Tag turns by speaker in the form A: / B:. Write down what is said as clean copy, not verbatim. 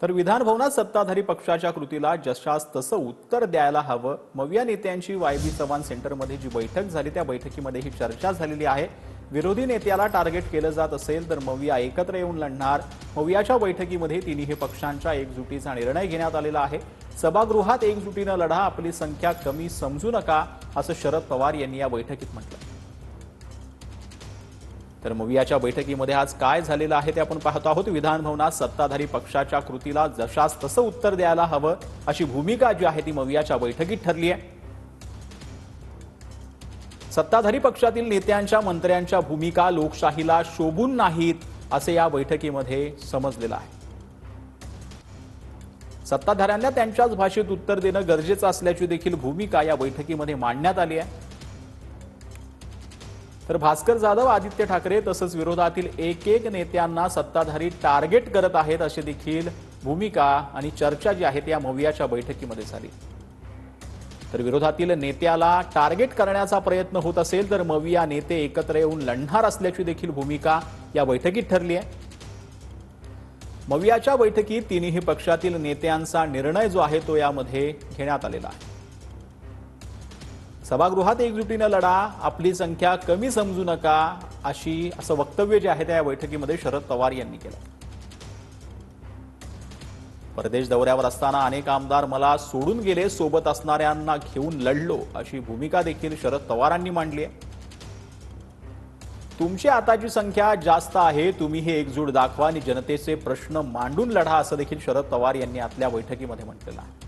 A: तर विधान भवनात सत्ताधारी पक्षाच्या कृतीला जशास तसं उत्तर द्यायला हवं. मविया नेत्यांची वायबी चव्हाण सेंटरमध्ये जी बैठक झाली त्या बैठकीमध्ये ही चर्चा झालेली आहे. विरोधी नेत्याला टार्गेट केलं जात असेल तर मविया एकत्र येऊन लढणार. मवियाच्या बैठकीमध्ये तिन्ही पक्षांच्या एकजुटीचा निर्णय घेण्यात आलेला आहे. सभागृहात एकजुटीनं लढा, आपली संख्या कमी समजू नका, असं शरद पवार यांनी या बैठकीत म्हटलं. तर मवियाच्या बैठकीमध्ये आज काय झालेलं आहे ते आपण पाहतो आहोत. विधान भवनात सत्ताधारी पक्षाच्या कृतीला जशास तसं उत्तर द्यायला हवं अशी भूमिका जी आहे ती मवियाच्या बैठकीत ठरली आहे. सत्ताधारी पक्षातील नेत्यांच्या मंत्र्यांच्या भूमिका लोकशाहीला शोभून नाहीत असे या बैठकीमध्ये समजलेलं आहे. सत्ताधाऱ्यांना त्यांच्याच भाषेत उत्तर देणं गरजेचं असल्याची देखील भूमिका या बैठकीमध्ये मांडण्यात आली आहे. तर भास्कर जाधव, आदित्य ठाकरे तसंच विरोधातील एक नेत्यांना सत्ताधारी टार्गेट करत आहेत अशी देखील भूमिका आणि चर्चा जी आहे त्या मवियाच्या बैठकीमध्ये झाली. तर विरोधातील नेत्याला टार्गेट करण्याचा प्रयत्न होत असेल तर मविया नेते एकत्र येऊन लढणार असल्याची देखील भूमिका या बैठकीत ठरली आहे. मवियाच्या बैठकीत तिन्ही पक्षातील नेत्यांचा निर्णय जो आहे तो यामध्ये घेण्यात आलेला आहे. सभागृहात एकजुटीनं लढा, आपली संख्या कमी समजू नका, असं वक्तव्य जे आहे त्या बैठकीमध्ये शरद पवार यांनी केलं. परदेश दौऱ्यावर असताना अनेक आमदार मला सोडून गेले, सोबत असणाऱ्यांना घेऊन लढलो, अशी भूमिका देखील शरद पवारांनी मांडली आहे. तुमची आताची संख्या जास्त आहे, तुम्ही हे एकजूट दाखवा आणि जनतेचे प्रश्न मांडून लढा, असं देखील शरद पवार यांनी आपल्या बैठकीमध्ये म्हटलेलं आहे.